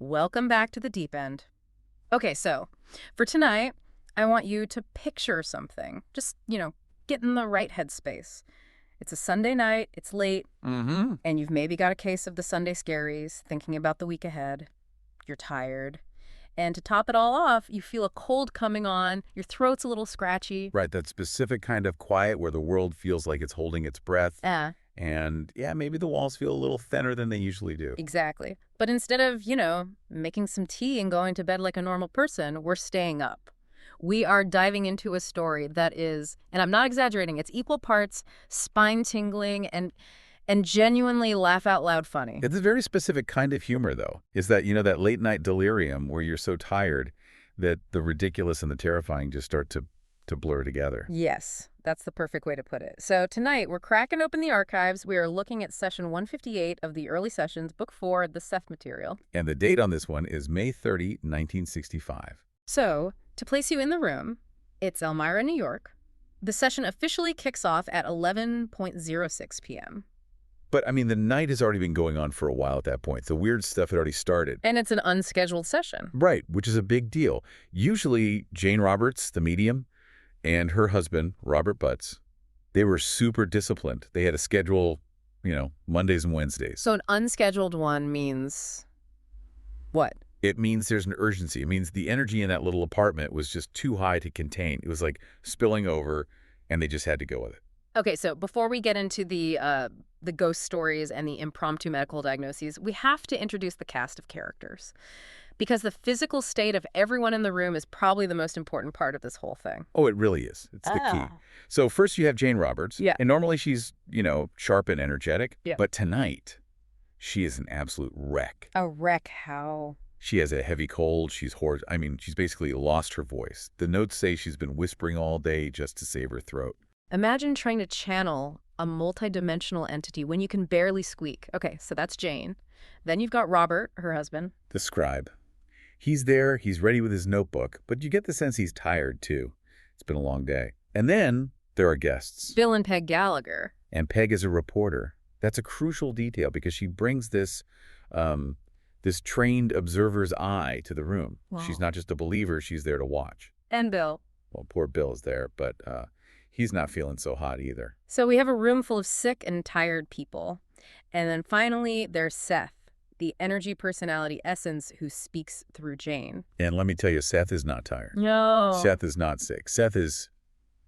welcome back to the deep end. Okay, so for tonight, I want you to picture something. Just, get in the right headspace. It's a Sunday night, it's late, and you've maybe got a case of the Sunday scaries, thinking about the week ahead. You're tired. And to top it all off, you feel a cold coming on, your throat's a little scratchy. Right, that specific kind of quiet where the world feels like it's holding its breath. And yeah, maybe the walls feel a little thinner than they usually do. Exactly. But instead of, making some tea and going to bed like a normal person, we're staying up. We are diving into a story that is, and I'm not exaggerating, it's equal parts spine-tingling and genuinely laugh-out-loud funny. It's a very specific kind of humor, though, is that, that late-night delirium where you're so tired that the ridiculous and the terrifying just start to blur together. Yes, that's the perfect way to put it. So tonight, we're cracking open the archives. We are looking at session 158 of the early sessions, book 4, the Seth Material. And the date on this one is May 30, 1965. So, to place you in the room, it's Elmira, New York. The session officially kicks off at 11:06 p.m. But, the night has already been going on for a while at that point. The weird stuff had already started. And it's an unscheduled session. Right, which is a big deal. Usually, Jane Roberts, the medium, and her husband, Robert Butts, they were super disciplined. They had a schedule, Mondays and Wednesdays. So an unscheduled one means what? It means there's an urgency. It means the energy in that little apartment was just too high to contain. It was like spilling over, and they just had to go with it. Okay, so before we get into the ghost stories and the impromptu medical diagnoses, we have to introduce the cast of characters. Because the physical state of everyone in the room is probably the most important part of this whole thing. Oh, it really is. It's the key. So first you have Jane Roberts. Yeah. And normally she's, sharp and energetic. Yeah. But tonight, she is an absolute wreck. A wreck how? She has a heavy cold. She's hoarse. She's basically lost her voice. The notes say she's been whispering all day just to save her throat. Imagine trying to channel a multidimensional entity when you can barely squeak. Okay, so that's Jane. Then you've got Robert, her husband. The scribe. He's there, he's ready with his notebook, but you get the sense he's tired, too. It's been a long day. And then there are guests. Bill and Peg Gallagher. And Peg is a reporter. That's a crucial detail because she brings this trained observer's eye to the room. Wow. She's not just a believer, she's there to watch. And Bill. Well, poor Bill's there, but he's not feeling so hot either. So we have a room full of sick and tired people. And then finally, there's Seth, the energy personality essence who speaks through Jane. And let me tell you, Seth is not tired. No. Seth is not sick. Seth is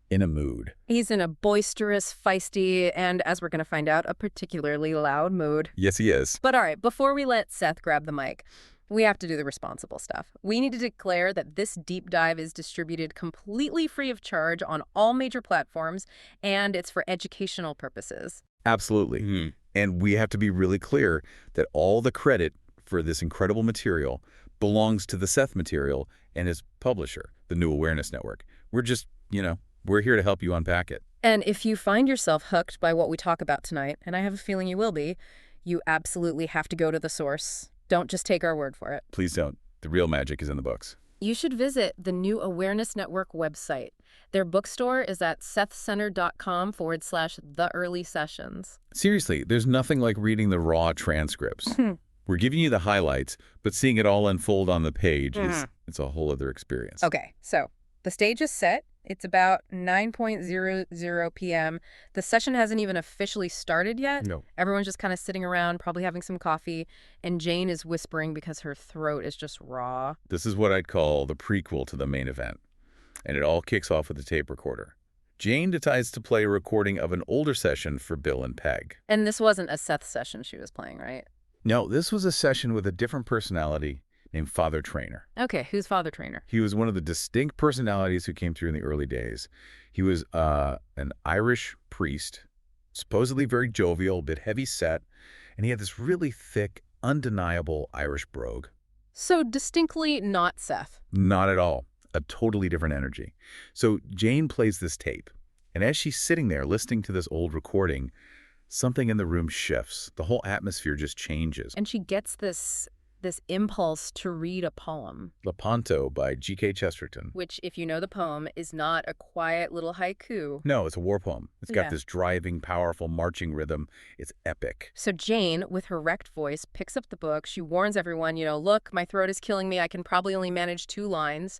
in a mood. He's in a boisterous, feisty, and as we're going to find out, a particularly loud mood. Yes, he is. But all right, before we let Seth grab the mic, we have to do the responsible stuff. We need to declare that this deep dive is distributed completely free of charge on all major platforms, and it's for educational purposes. Absolutely. And we have to be really clear that all the credit for this incredible material belongs to the Seth Material and his publisher, the New Awareness Network. We're just, we're here to help you unpack it. And if you find yourself hooked by what we talk about tonight, and I have a feeling you will be, you absolutely have to go to the source. Don't just take our word for it. Please don't. The real magic is in the books. You should visit the New Awareness Network website. Their bookstore is at sethcenter.com/the-early-sessions. Seriously, there's nothing like reading the raw transcripts. We're giving you the highlights, but seeing it all unfold on the page it's a whole other experience. Okay, so the stage is set. It's about 9:00 p.m. The session hasn't even officially started yet. No. Everyone's just kind of sitting around, probably having some coffee, and Jane is whispering because her throat is just raw. This is what I'd call the prequel to the main event. And it all kicks off with a tape recorder. Jane decides to play a recording of an older session for Bill and Peg. And this wasn't a Seth session she was playing, right? No, this was a session with a different personality named Father Trainor. Okay, who's Father Trainor? He was one of the distinct personalities who came through in the early days. He was an Irish priest, supposedly very jovial, a bit heavy set, and he had this really thick, undeniable Irish brogue. So distinctly not Seth. Not at all. A totally different energy. So Jane plays this tape, and as she's sitting there listening to this old recording, something in the room shifts. The whole atmosphere just changes. And she gets this this impulse to read a poem. Lepanto by G.K. Chesterton. Which, if you know the poem, is not a quiet little haiku. No, it's a war poem. It's got Yeah. this driving, powerful marching rhythm. It's epic. So Jane, with her wrecked voice, picks up the book. She warns everyone, look, my throat is killing me. I can probably only manage 2 lines.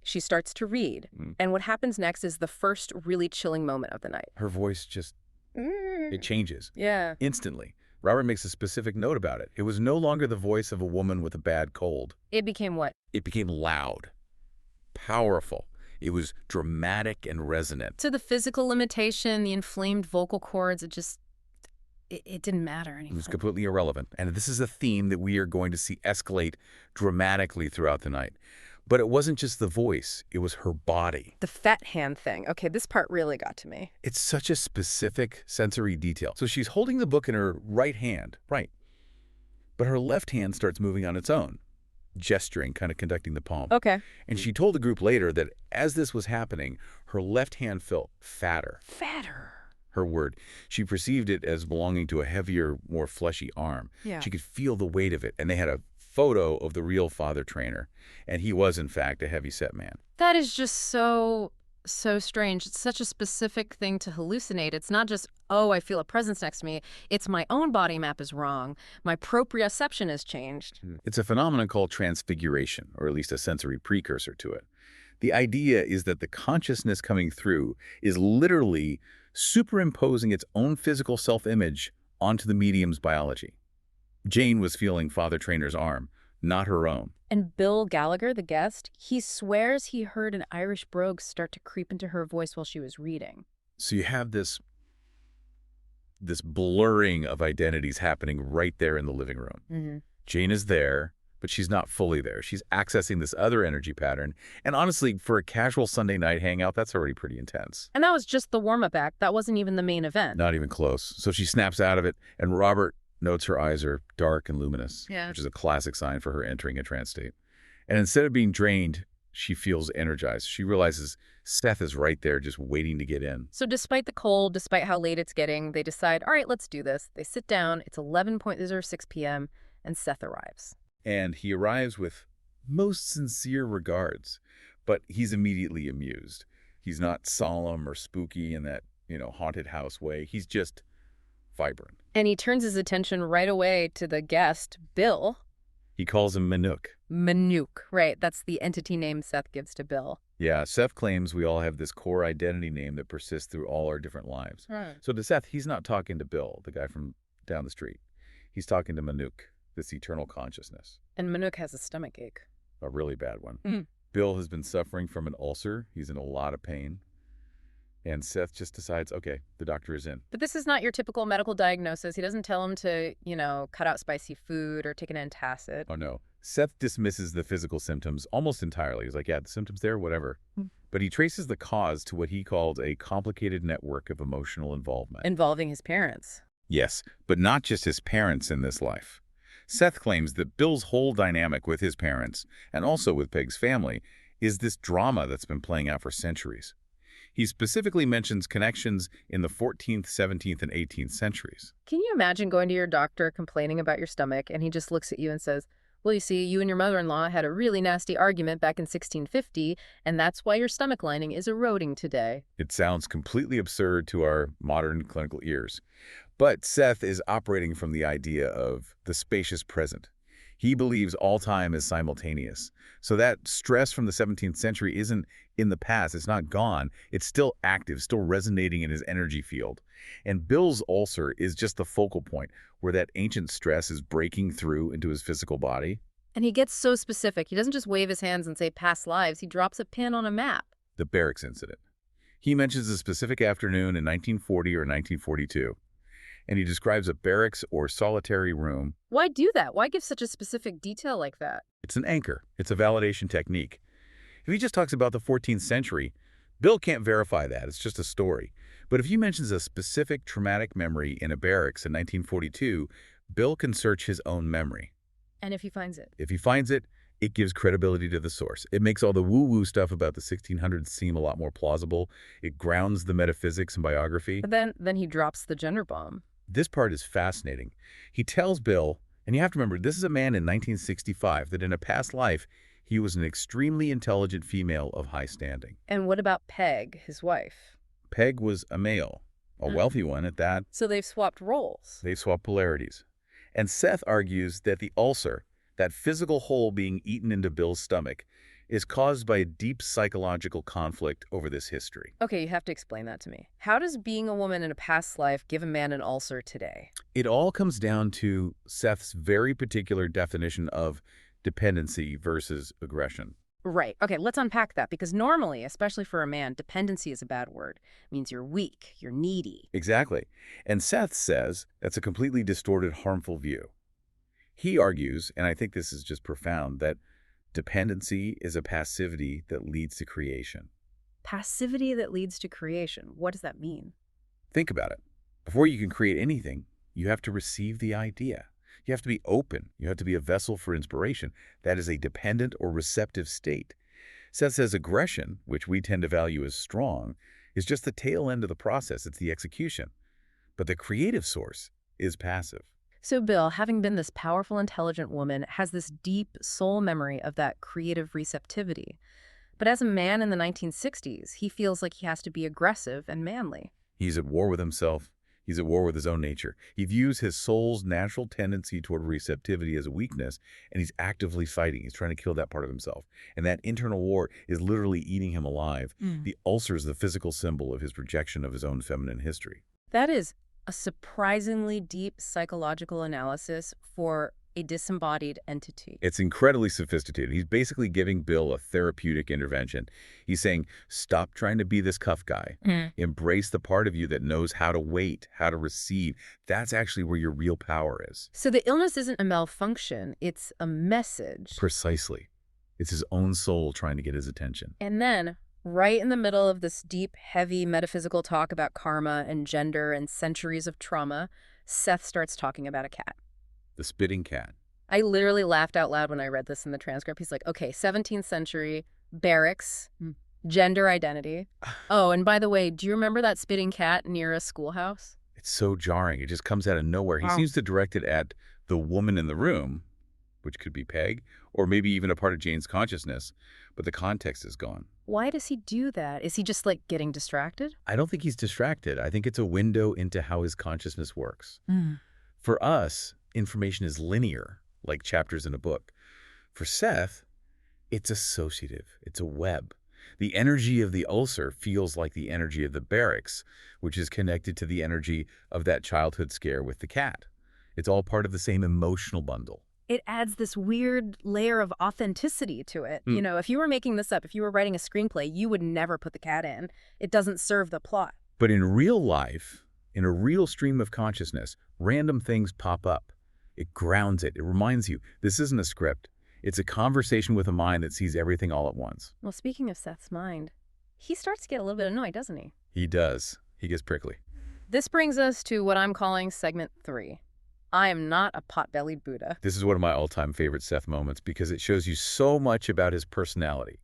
She starts to read. And what happens next is the first really chilling moment of the night. Her voice just, it changes. Yeah. Instantly. Robert makes a specific note about it. It was no longer the voice of a woman with a bad cold. It became what? It became loud, powerful. It was dramatic and resonant. To the physical limitation, the inflamed vocal cords, it didn't matter anymore. It was completely irrelevant. And this is a theme that we are going to see escalate dramatically throughout the night. But it wasn't just the voice, it was her body. The fat hand thing. Okay, this part really got to me. It's such a specific sensory detail. So she's holding the book in her right hand, right? But her left hand starts moving on its own, gesturing, kind of conducting the poem. Okay. And she told the group later that as this was happening, her left hand felt fatter. Fatter. Her word. She perceived it as belonging to a heavier, more fleshy arm. Yeah. She could feel the weight of it. And they had a photo of the real father Trainor. And he was, in fact, a heavy-set man. That is just so strange. It's such a specific thing to hallucinate. It's not just, oh, I feel a presence next to me. It's my own body map is wrong. My proprioception has changed. It's a phenomenon called transfiguration, or at least a sensory precursor to it. The idea is that the consciousness coming through is literally superimposing its own physical self-image onto the medium's biology. Jane was feeling Father Trainor's arm, not her own. And Bill Gallagher, the guest, he swears he heard an Irish brogue start to creep into her voice while she was reading. So you have this blurring of identities happening right there in the living room. Jane is there, but she's not fully there. She's accessing this other energy pattern. And honestly, for a casual Sunday night hangout, that's already pretty intense. And that was just the warm-up act. That wasn't even the main event. Not even close. So she snaps out of it, and Robert notes her eyes are dark and luminous, which is a classic sign for her entering a trance state. And instead of being drained, she feels energized. She realizes Seth is right there just waiting to get in. So despite the cold, despite how late it's getting, they decide, all right, let's do this. They sit down. It's 11:06 p.m., and Seth arrives. And he arrives with most sincere regards, but he's immediately amused. He's not solemn or spooky in that, haunted house way. He's just vibrant. And he turns his attention right away to the guest, Bill. He calls him Manuk. Manuk, right. That's the entity name Seth gives to Bill. Yeah, Seth claims we all have this core identity name that persists through all our different lives. Right. So to Seth, he's not talking to Bill, the guy from down the street. He's talking to Manuk, this eternal consciousness. And Manuk has a stomach ache. A really bad one. Bill has been suffering from an ulcer. He's in a lot of pain. And Seth just decides, okay, the doctor is in. But this is not your typical medical diagnosis. He doesn't tell him to, cut out spicy food or take an antacid. Oh, no. Seth dismisses the physical symptoms almost entirely. He's like, yeah, the symptoms there, whatever. But he traces the cause to what he called a complicated network of emotional involvement. Involving his parents. Yes, but not just his parents in this life. Seth claims that Bill's whole dynamic with his parents, and also with Peg's family, is this drama that's been playing out for centuries. He specifically mentions connections in the 14th, 17th, and 18th centuries. Can you imagine going to your doctor complaining about your stomach, and he just looks at you and says, well, you see, you and your mother-in-law had a really nasty argument back in 1650, and that's why your stomach lining is eroding today. It sounds completely absurd to our modern clinical ears. But Seth is operating from the idea of the spacious present. He believes all time is simultaneous. So that stress from the 17th century isn't in the past. It's not gone. It's still active, still resonating in his energy field. And Bill's ulcer is just the focal point where that ancient stress is breaking through into his physical body. And he gets so specific. He doesn't just wave his hands and say past lives. He drops a pin on a map. The barracks incident. He mentions a specific afternoon in 1940 or 1942. And he describes a barracks or solitary room. Why do that? Why give such a specific detail like that? It's an anchor. It's a validation technique. If he just talks about the 14th century, Bill can't verify that. It's just a story. But if he mentions a specific traumatic memory in a barracks in 1942, Bill can search his own memory. And if he finds it? If he finds it, it gives credibility to the source. It makes all the woo-woo stuff about the 1600s seem a lot more plausible. It grounds the metaphysics and biography. But then he drops the gender bomb. This part is fascinating. He tells Bill And you have to remember, this is a man in 1965 that in a past life, he was an extremely intelligent female of high standing. And what about Peg, his wife? Peg was a male, a wealthy one at that. So they've swapped roles. They swap polarities. And Seth argues that the ulcer, that physical hole being eaten into Bill's stomach, is caused by a deep psychological conflict over this history. Okay, you have to explain that to me. How does being a woman in a past life give a man an ulcer today? It all comes down to Seth's very particular definition of dependency versus aggression. Right. Okay, let's unpack that, because normally, especially for a man, dependency is a bad word. It means you're weak, you're needy. Exactly. And Seth says that's a completely distorted, harmful view. He argues, and I think this is just profound, that dependency is a passivity that leads to creation. Passivity that leads to creation. What does that mean? Think about it. Before you can create anything, you have to receive the idea. You have to be open. You have to be a vessel for inspiration. That is a dependent or receptive state. Seth says aggression, which we tend to value as strong, is just the tail end of the process. It's the execution. But the creative source is passive. So Bill, having been this powerful, intelligent woman, has this deep soul memory of that creative receptivity. But as a man in the 1960s, he feels like he has to be aggressive and manly. He's at war with himself. He's at war with his own nature. He views his soul's natural tendency toward receptivity as a weakness, and he's actively fighting. He's trying to kill that part of himself. And that internal war is literally eating him alive. The ulcer is the physical symbol of his rejection of his own feminine history. That is a surprisingly deep psychological analysis for a disembodied entity. It's incredibly sophisticated. He's basically giving Bill a therapeutic intervention. He's saying, stop trying to be this cuff guy. Embrace the part of you that knows how to wait, how to receive. That's actually where your real power is. So the illness isn't a malfunction, it's a message. Precisely. It's his own soul trying to get his attention. And then, right in the middle of this deep, heavy metaphysical talk about karma and gender and centuries of trauma, Seth starts talking about a cat. The spitting cat. I literally laughed out loud when I read this in the transcript. He's like, okay, 17th century, barracks, gender identity. Oh, and by the way, do you remember that spitting cat near a schoolhouse? It's so jarring. It just comes out of nowhere. He seems to direct it at the woman in the room, which could be Peg, or maybe even a part of Jane's consciousness, but the context is gone. Why does he do that? Is he just, like, getting distracted? I don't think he's distracted. I think it's a window into how his consciousness works. For us, information is linear, like chapters in a book. For Seth, it's associative. It's a web. The energy of the ulcer feels like the energy of the barracks, which is connected to the energy of that childhood scare with the cat. It's all part of the same emotional bundle. It adds this weird layer of authenticity to it. You know, if you were making this up, if you were writing a screenplay, you would never put the cat in. It doesn't serve the plot. But in real life, in a real stream of consciousness, random things pop up. It grounds it. It reminds you, this isn't a script. It's a conversation with a mind that sees everything all at once. Well, speaking of Seth's mind, he starts to get a little bit annoyed, doesn't he? He does. He gets prickly. This brings us to what I'm calling segment 3. I am not a pot-bellied Buddha. This is one of my all-time favorite Seth moments because it shows you so much about his personality.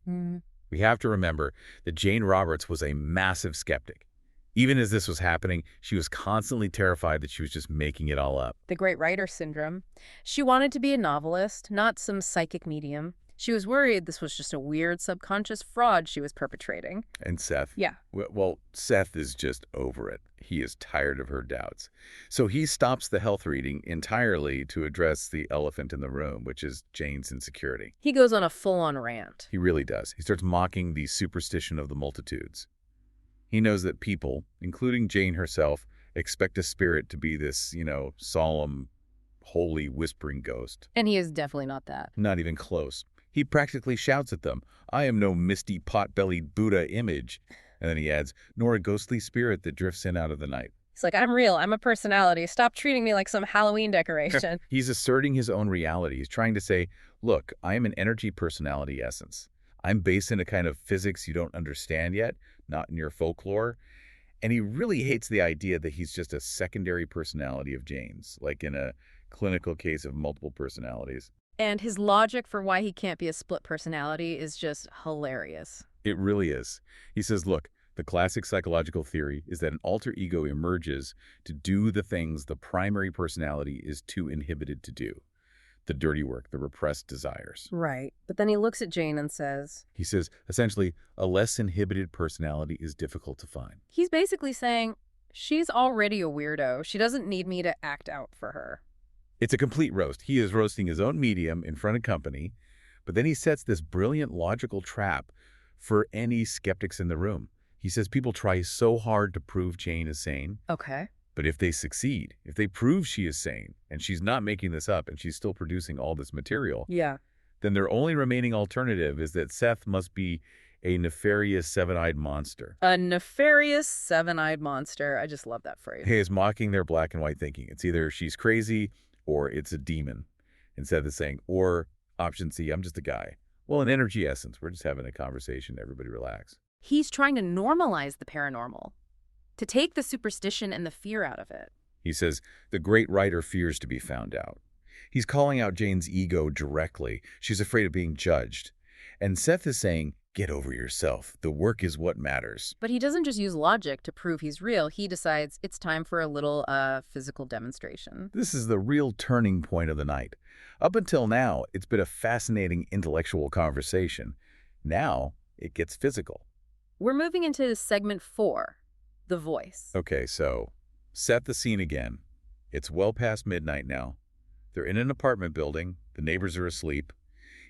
We have to remember that Jane Roberts was a massive skeptic. Even as this was happening, she was constantly terrified that she was just making it all up. The great writer syndrome. She wanted to be a novelist, not some psychic medium. She was worried this was just a weird subconscious fraud she was perpetrating. And Seth? Yeah. Well, Seth is just over it. He is tired of her doubts. So he stops the health reading entirely to address the elephant in the room, which is Jane's insecurity. He goes on a full-on rant. He really does. He starts mocking the superstition of the multitudes. He knows that people, including Jane herself, expect a spirit to be this, solemn, holy, whispering ghost. And he is definitely not that. Not even close. He practically shouts at them, I am no misty, pot-bellied Buddha image. And then he adds, nor a ghostly spirit that drifts in out of the night. He's like, I'm real. I'm a personality. Stop treating me like some Halloween decoration. He's asserting his own reality. He's trying to say, look, I am an energy personality essence. I'm based in a kind of physics you don't understand yet, not in your folklore. And he really hates the idea that he's just a secondary personality of Jane's, like in a clinical case of multiple personalities. And his logic for why he can't be a split personality is just hilarious. It really is. He says, look, the classic psychological theory is that an alter ego emerges to do the things the primary personality is too inhibited to do. the dirty work, the repressed desires. Right. But then he looks at Jane and says, He says, essentially, a less inhibited personality is difficult to find. he's basically saying, she's already a weirdo. She doesn't need me to act out for her. It's a complete roast. He is roasting his own medium in front of company, but then he sets this brilliant logical trap for any skeptics in the room. He says people try so hard to prove Jane is sane, Okay. but if they succeed, if they prove she is sane, and she's not making this up, and she's still producing all this material, Yeah. then their only remaining alternative is that Seth must be a nefarious seven-eyed monster. A nefarious seven-eyed monster. I just love that phrase. He is mocking their black and white thinking. It's either she's crazy or it's a demon. Instead of saying, or option C, I'm just a guy. Well, in energy essence, we're just having a conversation. Everybody relax. He's trying to normalize the paranormal, to take the superstition and the fear out of it. He says, the great writer fears to be found out. He's calling out Jane's ego directly. She's afraid of being judged. And Seth is saying, get over yourself. The work is what matters. But he doesn't just use logic to prove he's real. He decides it's time for a little physical demonstration. This is the real turning point of the night. Up until now, it's been a fascinating intellectual conversation. Now, it gets physical. We're moving into segment 4, the voice. Okay, so set the scene again. It's well past midnight now. They're in an apartment building. The neighbors are asleep.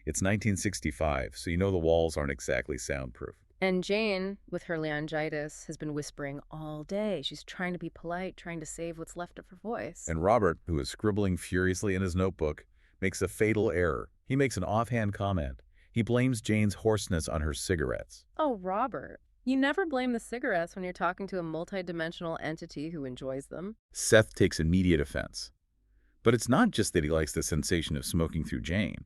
It's 1965, so you know the walls aren't exactly soundproof. And Jane, with her laryngitis, has been whispering all day. She's trying to be polite, trying to save what's left of her voice. And Robert, who is scribbling furiously in his notebook, makes a fatal error. He makes an offhand comment. He blames Jane's hoarseness on her cigarettes. Oh, Robert, you never blame the cigarettes when you're talking to a multidimensional entity who enjoys them. Seth takes immediate offense. But it's not just that he likes the sensation of smoking through Jane.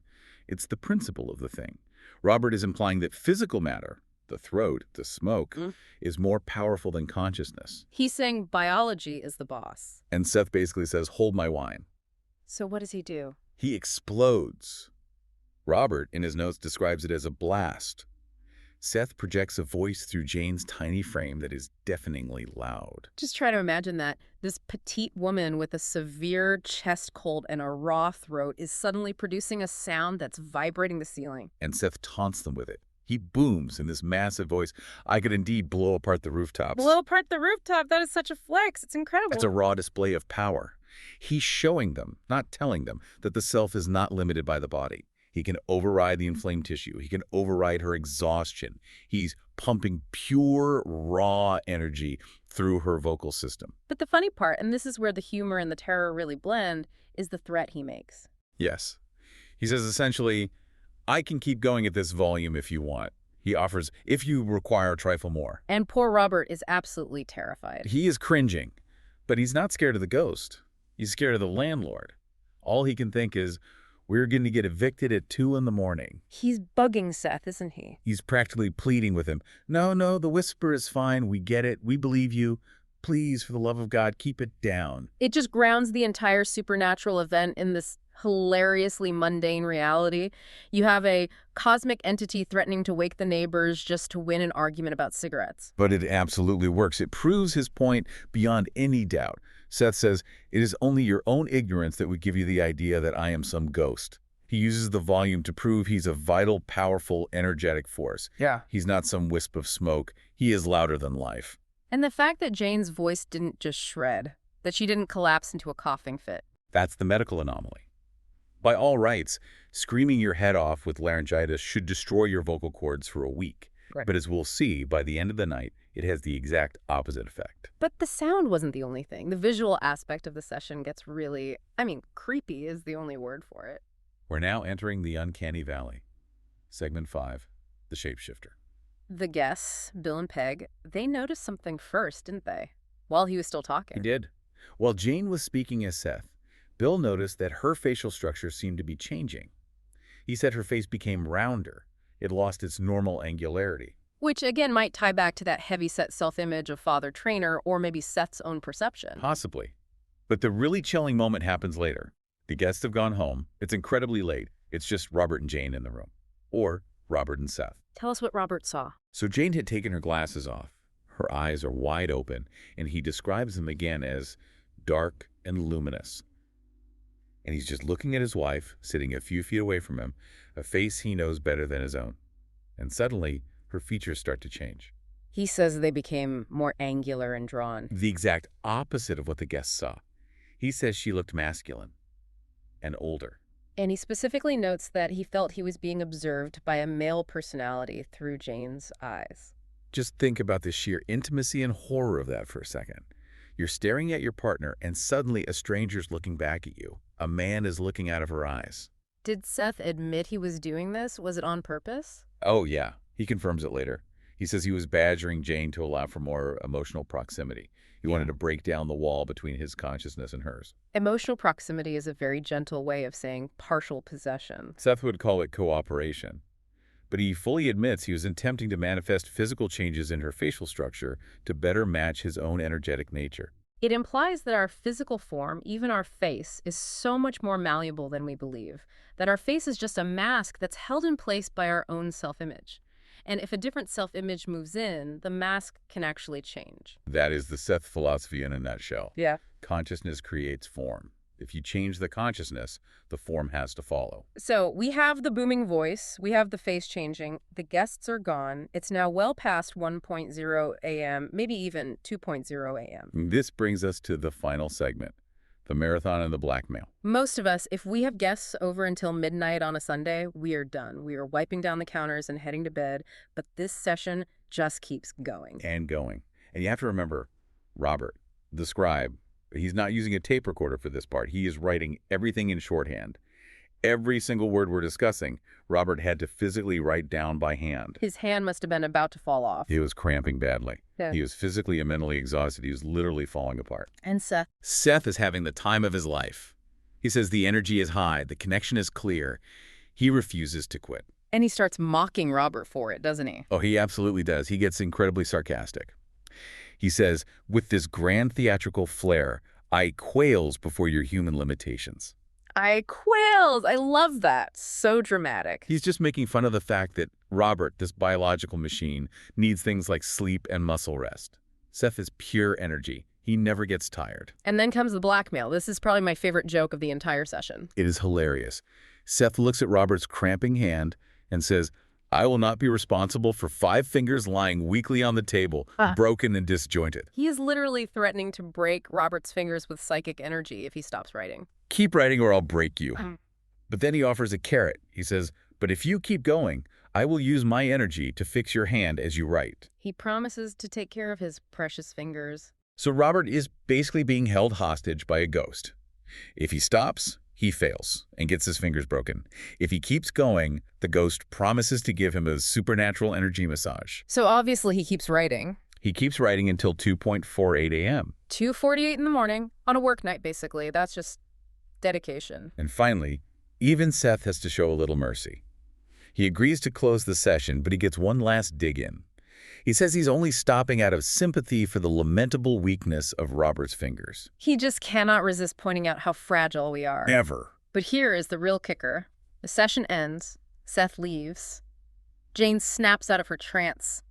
It's the principle of the thing. Robert is implying that physical matter, the throat, the smoke, is more powerful than consciousness. He's saying biology is the boss. And Seth basically says, hold my wine. So what does he do? He explodes. Robert, in his notes, describes it as a blast. Seth projects a voice through Jane's tiny frame that is deafeningly loud. Just try to imagine that. This petite woman with a severe chest cold and a raw throat is suddenly producing a sound that's vibrating the ceiling. And Seth taunts them with it. He booms in this massive voice, I could indeed blow apart the rooftops. Blow apart the rooftop? That is such a flex. It's incredible. It's a raw display of power. He's showing them, not telling them, that the self is not limited by the body. He can override the inflamed tissue. He can override her exhaustion. He's pumping pure, raw energy through her vocal system. But the funny part, and this is where the humor and the terror really blend, is the threat he makes. Yes. He says essentially, I can keep going at this volume if you want. He offers, if you require a trifle more. And poor Robert is absolutely terrified. He is cringing, but he's not scared of the ghost. He's scared of the landlord. All he can think is, we're going to get evicted at 2 in the morning. He's bugging Seth, isn't he? He's practically pleading with him. No, the whisper is fine. We get it. We believe you. Please, for the love of God, keep it down. It just grounds the entire supernatural event in this hilariously mundane reality. You have a cosmic entity threatening to wake the neighbors just to win an argument about cigarettes. But it absolutely works. It proves his point beyond any doubt. Seth says, it is only your own ignorance that would give you the idea that I am some ghost. He uses the volume to prove he's a vital, powerful, energetic force. Yeah. He's not some wisp of smoke. He is louder than life. And the fact that Jane's voice didn't just shred, that she didn't collapse into a coughing fit. That's the medical anomaly. By all rights, screaming your head off with laryngitis should destroy your vocal cords for a week. Right. But as we'll see, by the end of the night, it has the exact opposite effect. But the sound wasn't the only thing. The visual aspect of the session gets really, creepy is the only word for it. We're now entering the uncanny valley. Segment 5, the shapeshifter. The guests, Bill and Peg, they noticed something first, didn't they? While he was still talking. He did. While Jane was speaking as Seth, Bill noticed that her facial structure seemed to be changing. He said her face became rounder. It lost its normal angularity. Which, again, might tie back to that heavy-set self-image of Father Trainor, or maybe Seth's own perception. Possibly. But the really chilling moment happens later. The guests have gone home. It's incredibly late. It's just Robert and Jane in the room. Or Robert and Seth. Tell us what Robert saw. So Jane had taken her glasses off. Her eyes are wide open, and he describes them again as dark and luminous. And he's just looking at his wife, sitting a few feet away from him, a face he knows better than his own. And suddenly, her features start to change. He says they became more angular and drawn. The exact opposite of what the guests saw. He says she looked masculine and older. And he specifically notes that he felt he was being observed by a male personality through Jane's eyes. Just think about the sheer intimacy and horror of that for a second. You're staring at your partner, and suddenly a stranger's looking back at you. A man is looking out of her eyes. Did Seth admit he was doing this? Was it on purpose? Oh, yeah. He confirms it later. He says he was badgering Jane to allow for more emotional proximity. He wanted to break down the wall between his consciousness and hers. Emotional proximity is a very gentle way of saying partial possession. Seth would call it cooperation. But he fully admits he was attempting to manifest physical changes in her facial structure to better match his own energetic nature. It implies that our physical form, even our face, is so much more malleable than we believe, that our face is just a mask that's held in place by our own self-image. And if a different self-image moves in, the mask can actually change. That is the Seth philosophy in a nutshell. Yeah. Consciousness creates form. If you change the consciousness, the form has to follow. So we have the booming voice, we have the face changing, the guests are gone. It's now well past 1:00 a.m., maybe even 2:00 a.m. This brings us to the final segment, the marathon and the blackmail. Most of us, if we have guests over until midnight on a Sunday, we are done. We are wiping down the counters and heading to bed, but this session just keeps going. And going. And you have to remember, Robert, the scribe, he's not using a tape recorder for this part. He is writing everything in shorthand. Every single word we're discussing, Robert had to physically write down by hand. His hand must have been about to fall off. He was cramping badly. Yeah. He was physically and mentally exhausted. He was literally falling apart. And Seth? Seth is having the time of his life. He says the energy is high, the connection is clear. He refuses to quit. And he starts mocking Robert for it, doesn't he? Oh, he absolutely does. He gets incredibly sarcastic. He says, with this grand theatrical flair, I quails before your human limitations. I quails. I love that. So dramatic. He's just making fun of the fact that Robert, this biological machine, needs things like sleep and muscle rest. Seth is pure energy. He never gets tired. And then comes the blackmail. This is probably my favorite joke of the entire session. It is hilarious. Seth looks at Robert's cramping hand and says, I will not be responsible for 5 fingers lying weakly on the table, broken and disjointed. He is literally threatening to break Robert's fingers with psychic energy if he stops writing. Keep writing or I'll break you. But then he offers a carrot. He says, but if you keep going, I will use my energy to fix your hand as you write. He promises to take care of his precious fingers. So Robert is basically being held hostage by a ghost. If he stops, he fails and gets his fingers broken. If he keeps going, the ghost promises to give him a supernatural energy massage. So obviously he keeps writing. He keeps writing until 2:48 a.m. 2:48 in the morning, on a work night basically. That's just dedication. And finally, even Seth has to show a little mercy. He agrees to close the session, but he gets one last dig in. He says he's only stopping out of sympathy for the lamentable weakness of Robert's fingers. He just cannot resist pointing out how fragile we are. Never. But here is the real kicker. The session ends. Seth leaves. Jane snaps out of her trance.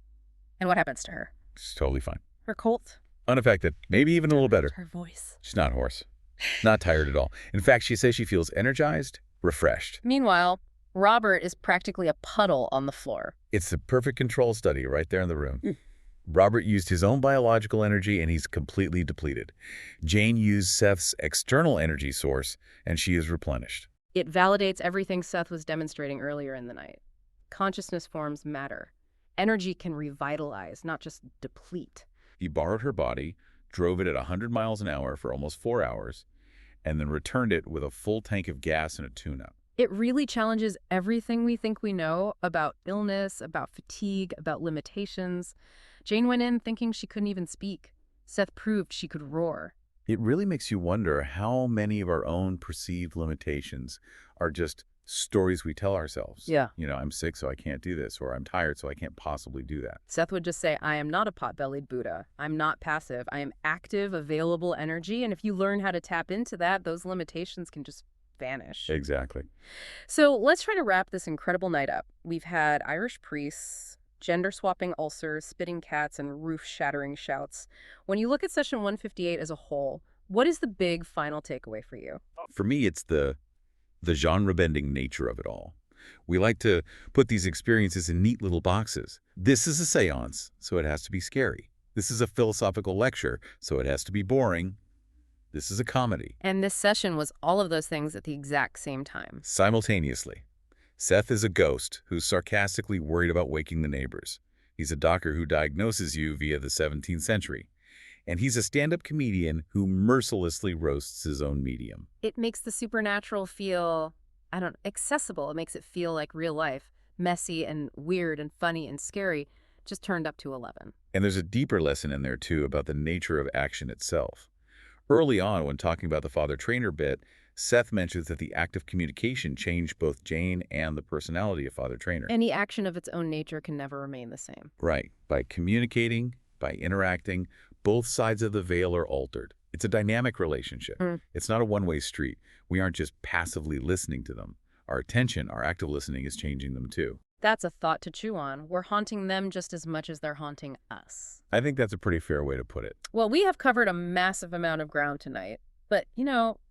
And what happens to her? She's totally fine. Her colt? Unaffected. Maybe even a little better. Her voice. She's not hoarse. Not tired at all. In fact, she says she feels energized, refreshed. Meanwhile, Robert is practically a puddle on the floor. It's the perfect control study right there in the room. Robert used his own biological energy and he's completely depleted. Jane used Seth's external energy source and she is replenished. It validates everything Seth was demonstrating earlier in the night. Consciousness forms matter. Energy can revitalize, not just deplete. He borrowed her body, drove it at 100 miles an hour for almost 4 hours, and then returned it with a full tank of gas and a tune-up. It really challenges everything we think we know about illness, about fatigue, about limitations. Jane went in thinking she couldn't even speak. Seth proved she could roar. It really makes you wonder how many of our own perceived limitations are just stories we tell ourselves. Yeah. You know, I'm sick, so I can't do this, or I'm tired, so I can't possibly do that. Seth would just say, I am not a pot-bellied Buddha. I'm not passive. I am active, available energy. And if you learn how to tap into that, those limitations can just vanish. Exactly. So let's try to wrap this incredible night up. We've had Irish priests, gender-swapping ulcers, spitting cats, and roof-shattering shouts. When you look at session 158 as a whole, What is the big final takeaway for you? For me, it's the genre-bending nature of it all. We like to put these experiences in neat little boxes. This is a seance, so it has to be scary. This is a philosophical lecture, so it has to be boring. This is a comedy. And this session was all of those things at the exact same time. Simultaneously. Seth is a ghost who's sarcastically worried about waking the neighbors. He's a doctor who diagnoses you via the 17th century. And he's a stand-up comedian who mercilessly roasts his own medium. It makes the supernatural feel, accessible. It makes it feel like real life, messy and weird and funny and scary, just turned up to 11. And there's a deeper lesson in there, too, about the nature of action itself. Early on, when talking about the Father Trainor bit, Seth mentions that the act of communication changed both Jane and the personality of Father Trainor. Any action of its own nature can never remain the same. Right. By communicating, by interacting, both sides of the veil are altered. It's a dynamic relationship. It's not a one-way street. We aren't just passively listening to them. Our attention, our active listening is changing them too. That's a thought to chew on. We're haunting them just as much as they're haunting us. I think that's a pretty fair way to put it. Well, we have covered a massive amount of ground tonight. But,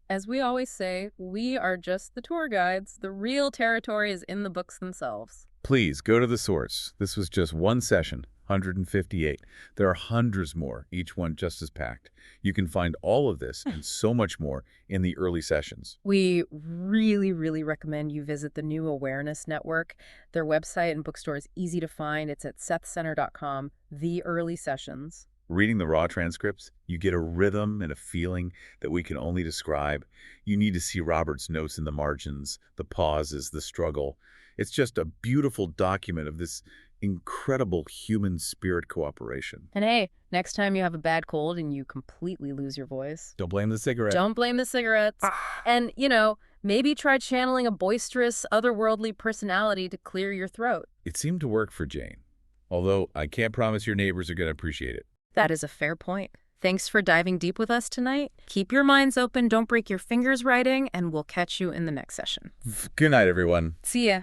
as we always say, we are just the tour guides. The real territory is in the books themselves. Please go to the source. This was just one session, 158. There are hundreds more, each one just as packed. You can find all of this and so much more in the early sessions. We really, really recommend you visit the New Awareness Network. Their website and bookstore is easy to find. It's at sethcenter.com, the early sessions. Reading the raw transcripts, you get a rhythm and a feeling that we can only describe. You need to see Robert's notes in the margins, the pauses, the struggle. It's just a beautiful document of this incredible human spirit cooperation. And hey, next time you have a bad cold and you completely lose your voice, Don't blame the cigarette. don't blame the cigarettes. And, maybe try channeling a boisterous, otherworldly personality to clear your throat. It seemed to work for Jane, although I can't promise your neighbors are going to appreciate it. That is a fair point. Thanks for diving deep with us tonight. Keep your minds open, don't break your fingers writing, and we'll catch you in the next session. Good night, everyone. See ya.